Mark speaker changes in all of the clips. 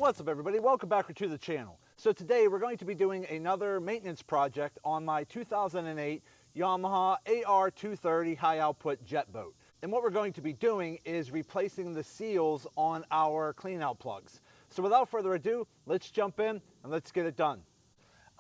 Speaker 1: What's up everybody, welcome back to the channel. So today we're going to be doing another maintenance project on my 2008 Yamaha AR230 high output jet boat. And what we're going to be doing is replacing the seals on our clean out plugs. So without further ado, let's jump in and let's get it done.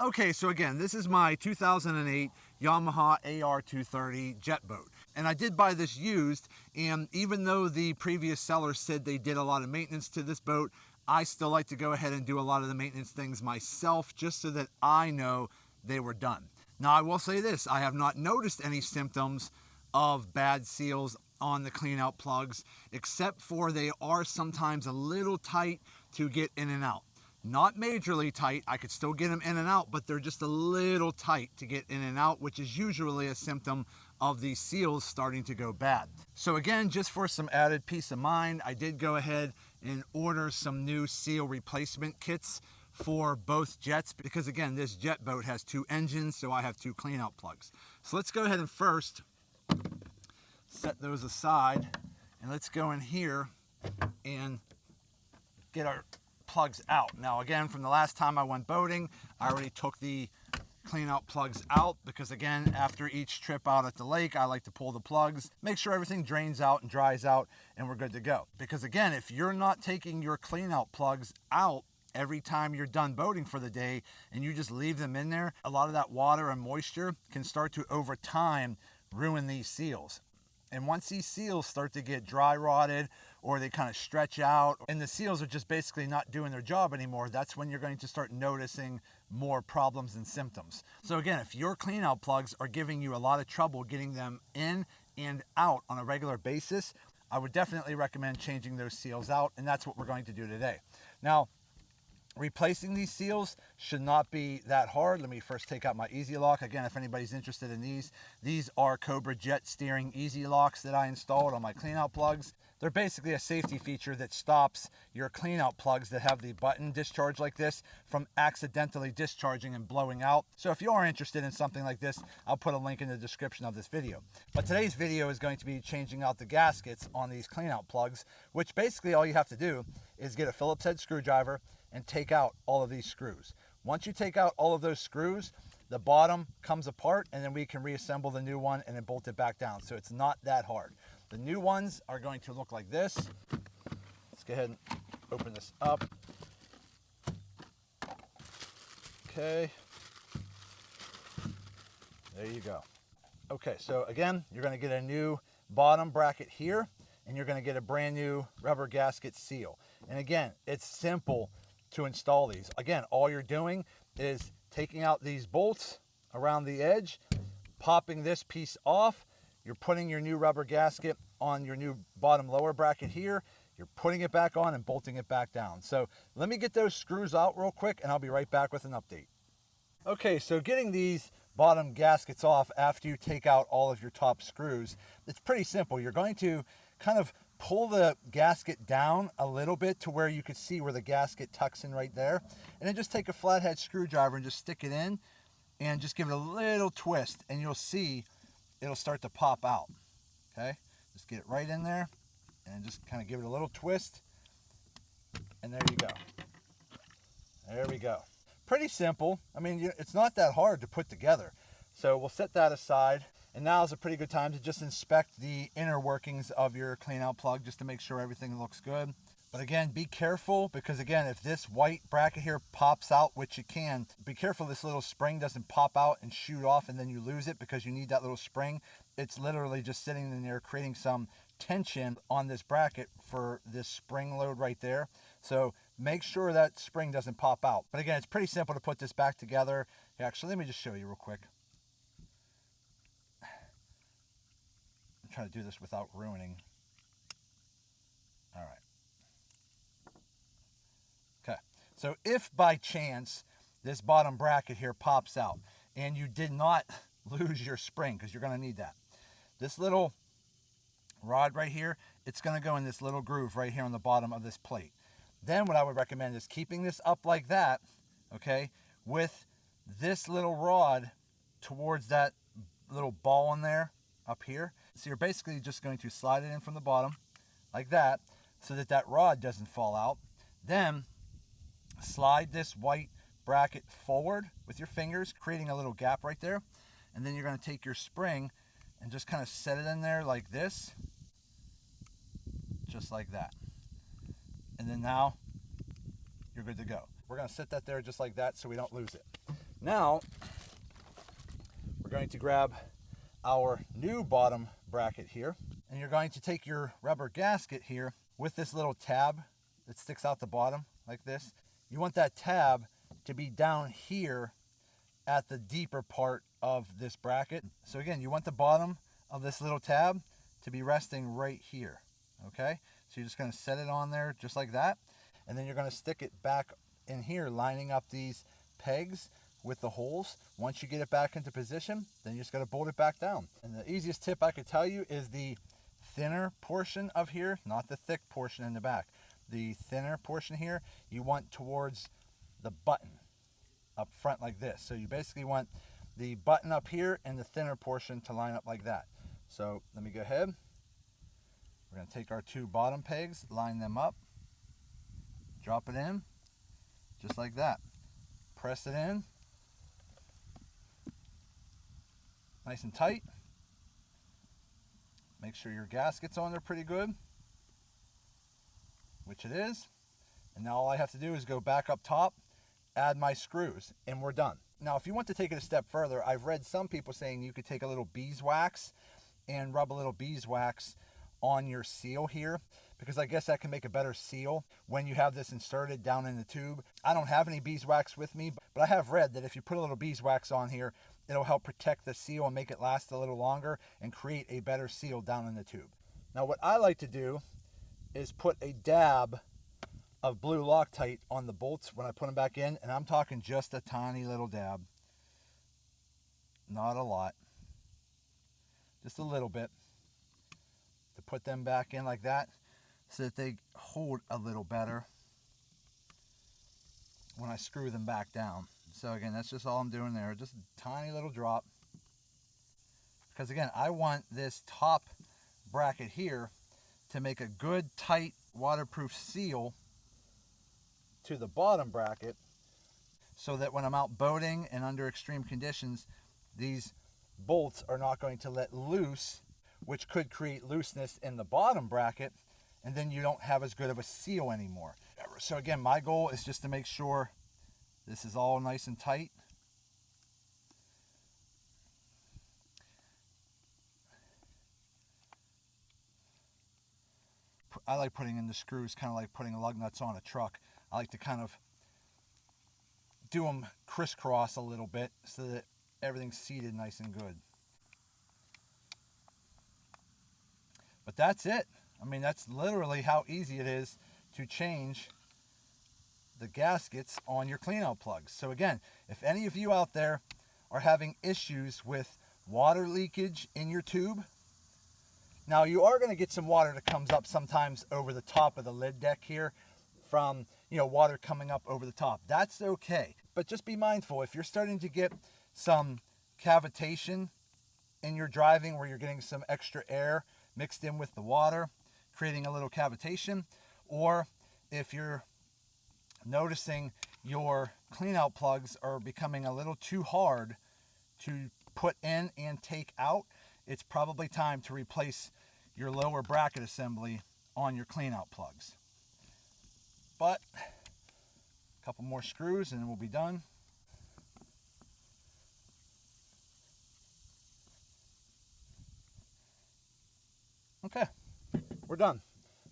Speaker 1: Okay, so again, this is my 2008 Yamaha AR230 Jet Boat. And I did buy this used, and even though the previous seller said they did a lot of maintenance to this boat, I still like to go ahead and do a lot of the maintenance things myself just so that I know they were done. Now, I will say this, I have not noticed any symptoms of bad seals on the clean out plugs, except for they are sometimes a little tight to get in and out. Not majorly tight, I could still get them in and out, but they're just a little tight to get in and out, which is usually a symptom of these seals starting to go bad. So again, just for some added peace of mind, I did go ahead and order some new seal replacement kits for both jets, because again, this jet boat has two engines, so I have two clean out plugs. So let's go ahead and first set those aside, and let's go in here and get our plugs out. Now again, from the last time I went boating, I already took the clean out plugs out, because again, after each trip out at the lake, I like to pull the plugs, make sure everything drains out and dries out, and we're good to go. Because again, if you're not taking your clean out plugs out every time you're done boating for the day and you just leave them in there, a lot of that water and moisture can start to over time ruin these seals. And once these seals start to get dry rotted or they kind of stretch out and the seals are just basically not doing their job anymore, that's when you're going to start noticing more problems and symptoms. So again, if your clean out plugs are giving you a lot of trouble getting them in and out on a regular basis, I would definitely recommend changing those seals out, and that's what we're going to do today. Now, replacing these seals should not be that hard. Let me first take out my Easy Lock. Again, if anybody's interested in these are Cobra Jet steering Easy Locks that I installed on my clean out plugs. They're basically a safety feature that stops your clean out plugs that have the button discharge like this from accidentally discharging and blowing out. So if you are interested in something like this, I'll put a link in the description of this video. But today's video is going to be changing out the gaskets on these clean out plugs, which basically all you have to do is get a Phillips head screwdriver and take out all of these screws. Once you take out all of those screws, the bottom comes apart, and then we can reassemble the new one and then bolt it back down. So it's not that hard. The new ones are going to look like this. Let's go ahead and open this up. Okay. There you go. Okay, so again, you're going to get a new bottom bracket here, and you're going to get a brand new rubber gasket seal. And again, it's simple to install these. Again, all you're doing is taking out these bolts around the edge, popping this piece off, you're putting your new rubber gasket on your new bottom lower bracket here, you're putting it back on and bolting it back down. So let me get those screws out real quick and I'll be right back with an update. Okay, so getting these bottom gaskets off after you take out all of your top screws, it's pretty simple. You're going to kind of pull the gasket down a little bit to where you can see where the gasket tucks in right there, and then just take a flathead screwdriver and just stick it in and just give it a little twist, and you'll see it'll start to pop out. Okay, just get it right in there and just kind of give it a little twist, and there you go. There we go. Pretty simple. I mean, it's not that hard to put together. So we'll set that aside. And now is a pretty good time to just inspect the inner workings of your clean out plug just to make sure everything looks good. But again, be careful, because again, if this white bracket here pops out, which it can, be careful this little spring doesn't pop out and shoot off and then you lose it, because you need that little spring. It's literally just sitting in there creating some tension on this bracket for this spring load right there. So make sure that spring doesn't pop out. But again, it's pretty simple to put this back together. Actually, let me just show you real quick. Try to do this without ruining. All right. Okay, so if by chance this bottom bracket here pops out and you did not lose your spring, because you're going to need that, this little rod right here, it's going to go in this little groove right here on the bottom of this plate. Then what I would recommend is keeping this up like that, okay, with this little rod towards that little ball in there up here. So you're basically just going to slide it in from the bottom like that, so that that rod doesn't fall out. Then slide this white bracket forward with your fingers, creating a little gap right there. And then you're going to take your spring and just kind of set it in there like this, just like that. And then now you're good to go. We're going to set that there just like that so we don't lose it. Now we're going to grab our new bottom bracket here, and you're going to take your rubber gasket here with this little tab that sticks out the bottom like this. You want that tab to be down here at the deeper part of this bracket. So again, you want the bottom of this little tab to be resting right here, okay? So you're just gonna set it on there just like that, and then you're gonna stick it back in here, lining up these pegs with the holes. Once you get it back into position, then you just gotta bolt it back down. And the easiest tip I could tell you is the thinner portion of here, not the thick portion in the back. The thinner portion here, you want towards the button up front like this. So you basically want the button up here and the thinner portion to line up like that. So let me go ahead. We're going to take our two bottom pegs, line them up, drop it in, just like that. Press it in, nice and tight. Make sure your gasket's on there pretty good, which it is. And now all I have to do is go back up top, add my screws, and we're done. Now, if you want to take it a step further, I've read some people saying you could take a little beeswax and rub a little beeswax on your seal here, because I guess that can make a better seal when you have this inserted down in the tube. I don't have any beeswax with me, but I have read that if you put a little beeswax on here, it'll help protect the seal and make it last a little longer and create a better seal down in the tube. Now, what I like to do is put a dab of blue Loctite on the bolts when I put them back in, and I'm talking just a tiny little dab, not a lot, just a little bit, to put them back in like that so that they hold a little better when I screw them back down. So again, that's just all I'm doing there, just a tiny little drop, because again, I want this top bracket here to make a good tight waterproof seal to the bottom bracket, so that when I'm out boating and under extreme conditions, these bolts are not going to let loose, which could create looseness in the bottom bracket, and then you don't have as good of a seal anymore. So again, my goal is just to make sure this is all nice and tight. I like putting in the screws kind of like putting lug nuts on a truck. I like to kind of do them crisscross a little bit so that everything's seated nice and good. But that's it. I mean, that's literally how easy it is to change the gaskets on your cleanout plugs. So again, if any of you out there are having issues with water leakage in your tube, now you are going to get some water that comes up sometimes over the top of the lid deck here from, water coming up over the top. That's okay. But just be mindful, if you're starting to get some cavitation in your driving where you're getting some extra air mixed in with the water, creating a little cavitation, or if you're noticing your cleanout plugs are becoming a little too hard to put in and take out, it's probably time to replace your lower bracket assembly on your cleanout plugs. But a couple more screws and we'll be done. Okay, we're done.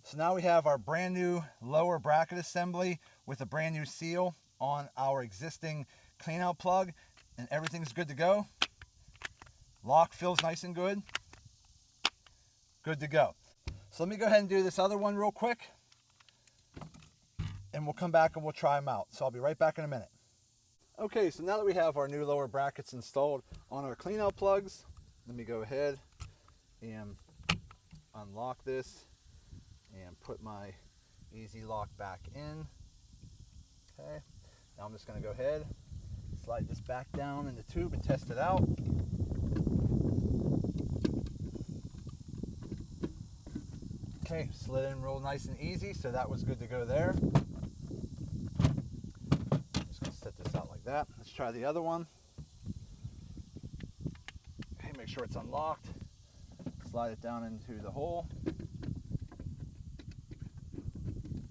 Speaker 1: So now we have our brand new lower bracket assembly with a brand new seal on our existing cleanout plug, and everything's good to go. Lock feels nice and good. Good to go. So let me go ahead and do this other one real quick, and we'll come back and we'll try them out. So I'll be right back in a minute. Okay, so now that we have our new lower brackets installed on our cleanout plugs, let me go ahead and unlock this and put my easy lock back in. Okay, now I'm just going to go ahead, slide this back down in the tube and test it out. Okay, slid in real nice and easy, so that was good to go there. that. Let's try the other one. Okay, make sure it's unlocked. Slide it down into the hole.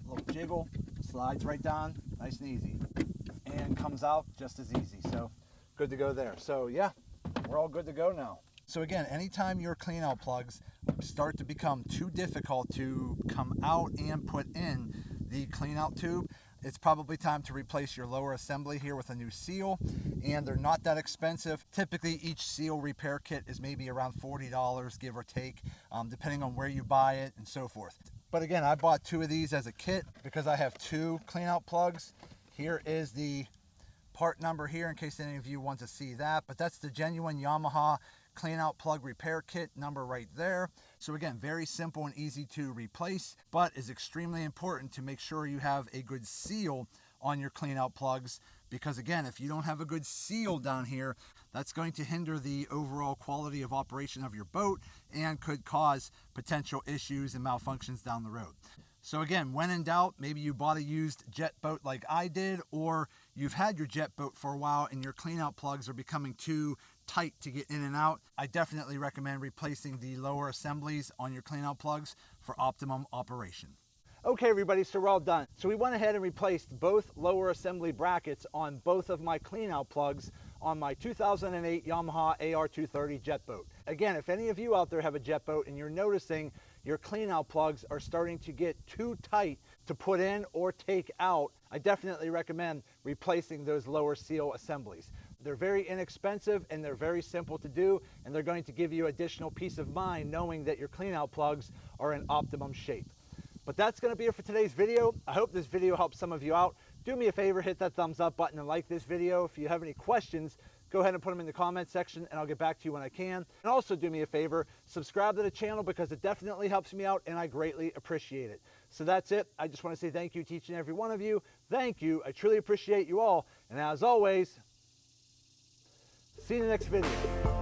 Speaker 1: Little jiggle, slides right down, nice and easy. And comes out just as easy. So good to go there. So yeah, we're all good to go now. So again, anytime your clean out plugs start to become too difficult to come out and put in the clean out tube, it's probably time to replace your lower assembly here with a new seal, and they're not that expensive. Typically each seal repair kit is maybe around $40, give or take, depending on where you buy it and so forth. But again, I bought 2 of these as a kit because I have 2 clean out plugs. Here is the part number here in case any of you want to see that, but that's the genuine Yamaha clean out plug repair kit number right there. So again, very simple and easy to replace, but is extremely important to make sure you have a good seal on your clean out plugs, because again, if you don't have a good seal down here, that's going to hinder the overall quality of operation of your boat and could cause potential issues and malfunctions down the road. So again, when in doubt, maybe you bought a used jet boat like I did, or you've had your jet boat for a while and your clean out plugs are becoming too tight to get in and out, I definitely recommend replacing the lower assemblies on your clean out plugs for optimum operation. Okay everybody, so we're all done. So we went ahead and replaced both lower assembly brackets on both of my clean out plugs on my 2008 Yamaha AR230 Jet Boat. Again, if any of you out there have a jet boat and you're noticing your clean out plugs are starting to get too tight to put in or take out, I definitely recommend replacing those lower seal assemblies. They're very inexpensive and they're very simple to do, and they're going to give you additional peace of mind knowing that your clean out plugs are in optimum shape. But that's going to be it for today's video. I hope this video helps some of you out. Do me a favor, hit that thumbs up button and like this video. If you have any questions, go ahead and put them in the comment section and I'll get back to you when I can. And also do me a favor, subscribe to the channel because it definitely helps me out and I greatly appreciate it. So that's it. I just want to say thank you to each and every one of you. Thank you. I truly appreciate you all. And as always, see you in the next video.